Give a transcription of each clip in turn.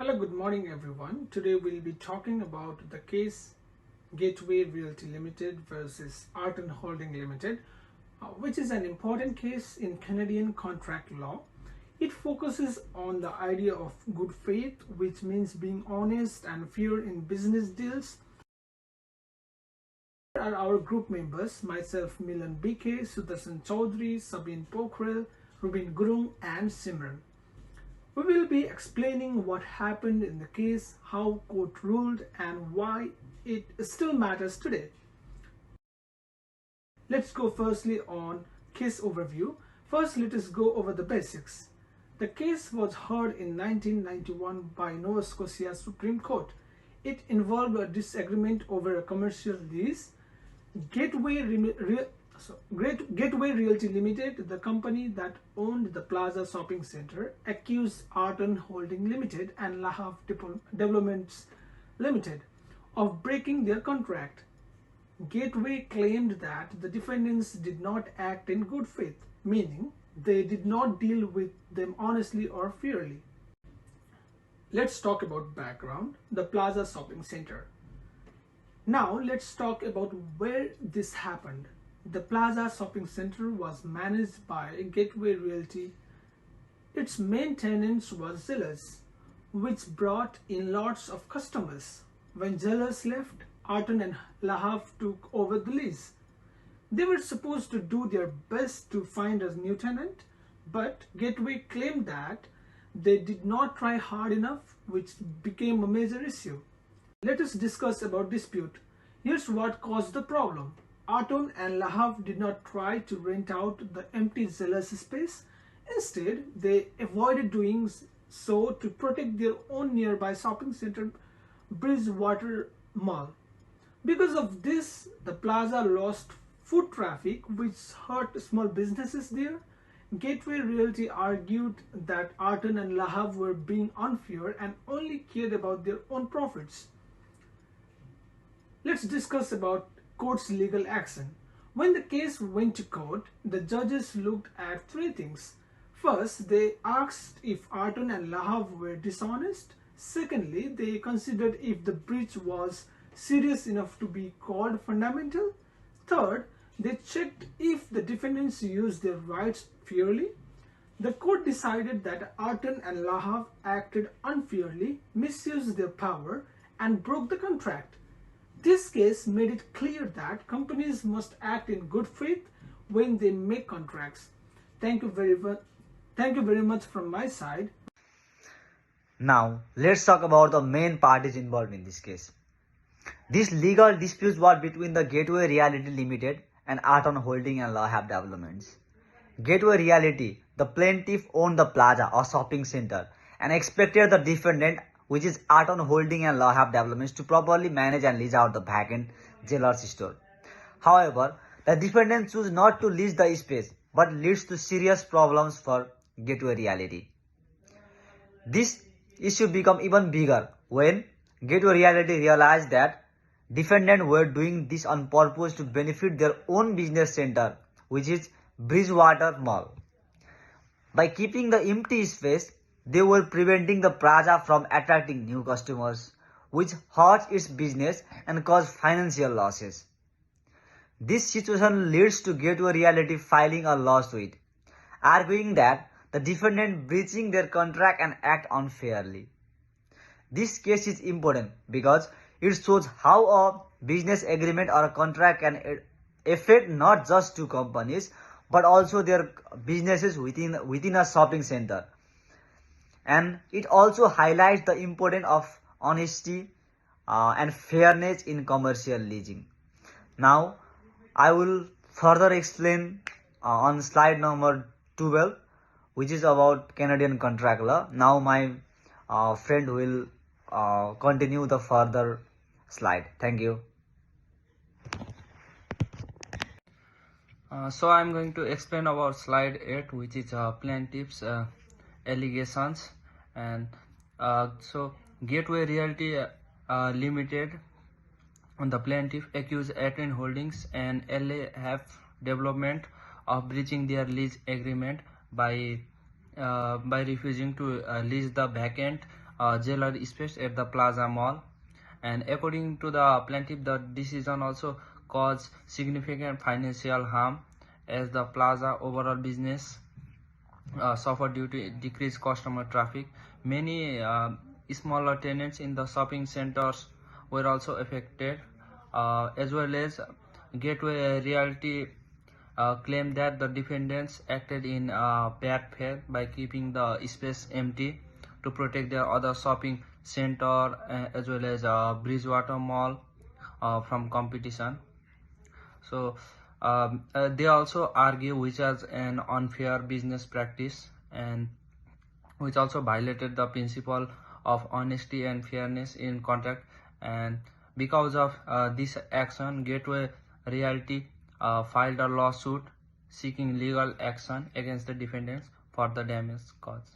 Hello, good morning everyone. Today we'll be talking about the case Gateway Realty Limited versus Arton Holding Limited, which is an important case in Canadian contract law. It focuses on the idea of good faith, which means being honest and fair in business deals. Here are our group members, myself Milan BK, Sudarshan Chaudhary, Sabine Pokhrel, Rubin Gurung and Simran. We will be explaining what happened in the case, how court ruled and why it still matters today. Let's go firstly on case overview. First, let us go over the basics. The case was heard in 1991 by Nova Scotia Supreme Court. It involved a disagreement over a commercial lease. Gateway Realty Limited, the company that owned the Plaza Shopping Center, accused Arton Holding Limited and Lahav Developments Limited of breaking their contract. Gateway claimed that the defendants did not act in good faith, meaning they did not deal with them honestly or fairly. Let's talk about background. The Plaza Shopping Center. Now let's talk about where this happened. The Plaza Shopping Center was managed by Gateway Realty. Its main tenant was Zellers, which brought in lots of customers. When Zellers left, Arton and Lahav took over the lease. They were supposed to do their best to find a new tenant, but Gateway claimed that they did not try hard enough, which became a major issue. Let us discuss about dispute. Here's what caused the problem. Arton and Lahav did not try to rent out the empty Zellers space. Instead, they avoided doing so to protect their own nearby shopping center, Bridgewater Mall. Because of this, the plaza lost foot traffic, which hurt small businesses there. Gateway Realty argued that Arton and Lahav were being unfair and only cared about their own profits. Let's discuss about court's legal action. When the case went to court, the judges looked at three things. First, they asked if Arton and Lahav were dishonest. Secondly, they considered if the breach was serious enough to be called fundamental. Third, they checked if the defendants used their rights fairly. The court decided that Arton and Lahav acted unfairly, misused their power, and broke the contract. This case made it clear that companies must act in good faith when they make contracts. Thank you very much from my side. Now, let's talk about the main parties involved in this case. This legal dispute was between the Gateway Realty Limited and Arton Holding and Lahav Developments. Gateway Realty, the plaintiff, owned the plaza or shopping center and expected the defendant, which is Arton Holding and Lahav Developments, to properly manage and lease out the vacant Zellers store. However, the defendant chose not to lease the space, but leads to serious problems for Gateway Realty. This issue became even bigger when Gateway Realty realized that defendants were doing this on purpose to benefit their own business center, which is Bridgewater Mall. By keeping the empty space, they were preventing the plaza from attracting new customers, which hurts its business and caused financial losses. This situation leads to Gateway Realty filing a lawsuit, arguing that the defendant breaching their contract and act unfairly. This case is important because it shows how a business agreement or a contract can affect not just two companies but also their businesses within a shopping center. And it also highlights the importance of honesty and fairness in commercial leasing. Now, I will further explain on slide number 12, which is about Canadian contract law. Now, my friend will continue the further slide. Thank you. So I'm going to explain about slide 8, which is plaintiff's allegations. And so Gateway Realty Limited, the plaintiff, accused Arton Holdings and Lahav Development of breaching their lease agreement by refusing to lease the vacant jewelry space at the Plaza Mall. And according to the plaintiff, the decision also caused significant financial harm as the plaza overall business suffered due to decreased customer traffic. Many smaller tenants in the shopping centers were also affected, as well as Gateway Realty claimed that the defendants acted in bad faith by keeping the space empty to protect their other shopping center as well as Bridgewater Mall from competition. So they also argue which was an unfair business practice and which also violated the principle of honesty and fairness in contract. And because of this action, Gateway Realty filed a lawsuit seeking legal action against the defendants for the damage caused.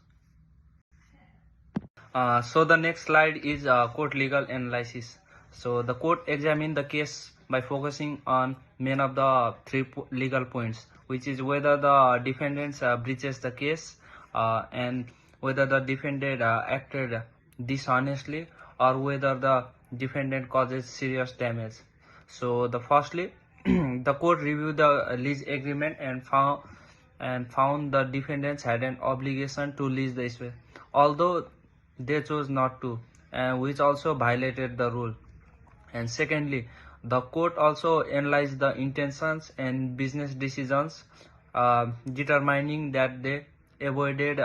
So the next slide is court legal analysis. So the court examined the case by focusing on main of the three legal points, which is whether the defendants breaches the case and whether the defendant acted dishonestly or whether the defendant causes serious damage. So the firstly, the court reviewed the lease agreement and found the defendants had an obligation to lease the space, although they chose not to, which also violated the rule. And secondly, the court also analyzed the intentions and business decisions, determining that they avoided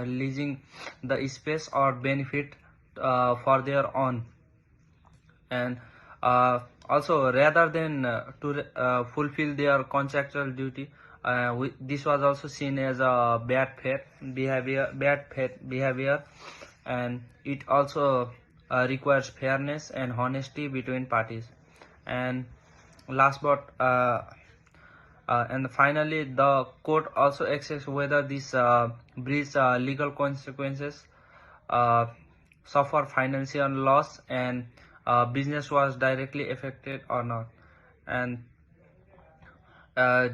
leasing the space or benefit for their own. And also, rather than to fulfill their contractual duty, this was also seen as a bad faith behavior, and it also requires fairness and honesty between parties. And last but and finally, the court also assesses whether this breach legal consequences, suffer financial loss, and business was directly affected or not. And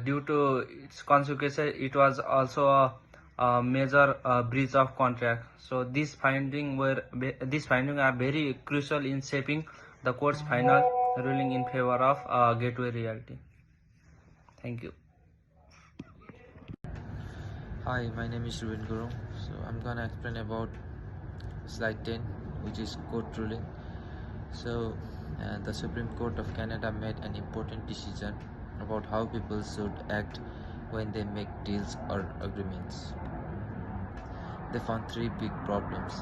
due to its consequences, it was also a major breach of contract. So these findings are very crucial in shaping the court's final ruling in favor of Gateway Realty. Thank you. Hi, my name is Ruben Guru. So I'm gonna explain about slide 10, which is court ruling. So the Supreme Court of Canada made an important decision about how people should act when they make deals or agreements. They found three big problems,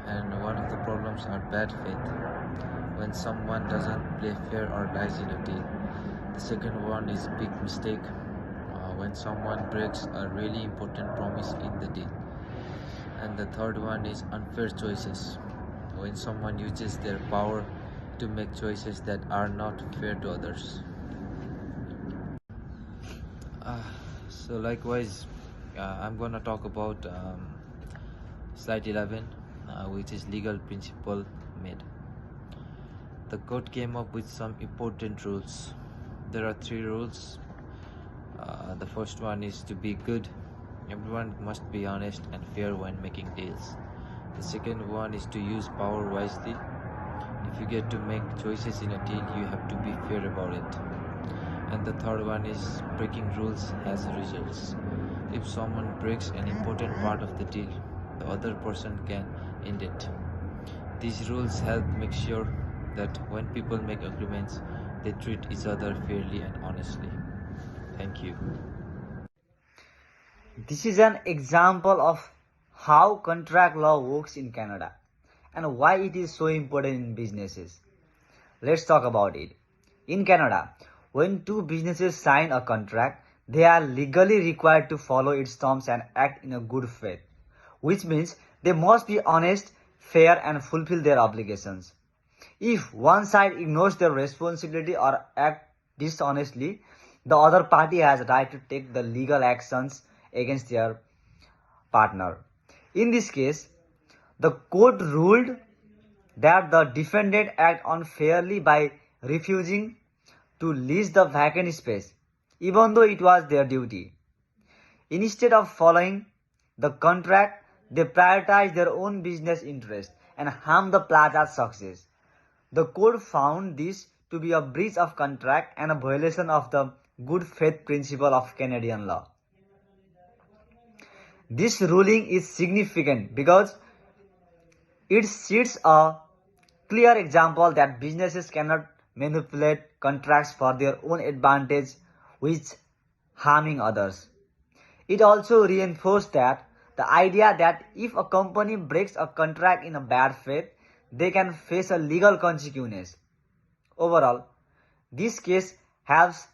and one of the problems are bad faith, when someone doesn't play fair or lies in a deal. The second one is big mistake, when someone breaks a really important promise in the deal. And the third one is unfair choices, when someone uses their power to make choices that are not fair to others. So likewise, I'm gonna talk about slide 11, which is legal principle made. The court came up with some important rules. There are three rules. The first one is to be good. Everyone must be honest and fair when making deals. The second one is to use power wisely. If you get to make choices in a deal, you have to be fair about it. And the third one is breaking rules has results. If someone breaks an important part of the deal, the other person can end it. These rules help make sure that when people make agreements, they treat each other fairly and honestly. Thank you. This is an example of how contract law works in Canada and why it is so important in businesses. Let's talk about it. In Canada, when two businesses sign a contract, they are legally required to follow its terms and act in a good faith, which means they must be honest, fair, and fulfill their obligations. If one side ignores their responsibility or acts dishonestly, the other party has a right to take the legal actions against their partner. In this case, the court ruled that the defendant acted unfairly by refusing to lease the vacant space, even though it was their duty. Instead of following the contract, they prioritize their own business interests and harm the plaza's success. The court found this to be a breach of contract and a violation of the good faith principle of Canadian law. This ruling is significant because it sets a clear example that businesses cannot manipulate contracts for their own advantage, which harming others. It also reinforced that the idea that if a company breaks a contract in a bad faith, they can face a legal consequence. Overall, this case helps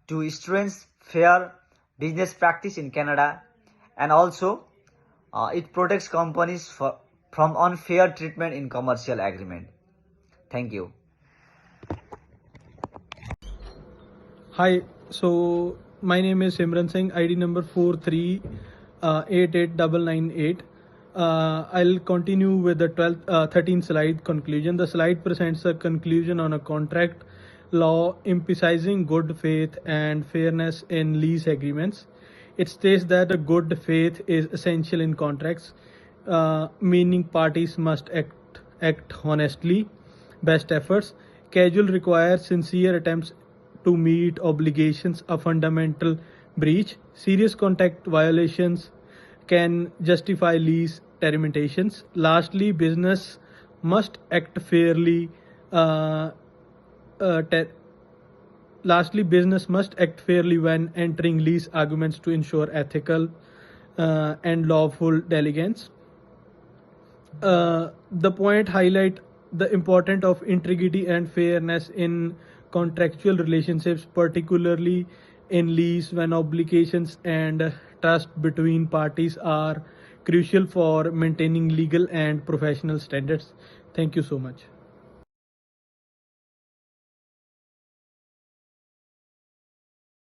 to strengthen fair business practice in Canada, and also it protects companies from unfair treatment in commercial agreement. Thank you. Hi, so my name is Simran Singh, ID number 4388998. I'll continue with the 13th slide conclusion. The slide presents a conclusion on a contract law emphasizing good faith and fairness in lease agreements. It states that a good faith is essential in contracts, meaning parties must act honestly, best efforts. Casual requires sincere attempts to meet obligations, a fundamental breach. Serious contract violations can justify lease terminations. Lastly, business must act fairly. Uh, business must act fairly when entering lease agreements to ensure ethical and lawful diligence. The point highlight the importance of integrity and fairness in contractual relationships, particularly in lease when obligations and trust between parties are crucial for maintaining legal and professional standards. Thank you so much.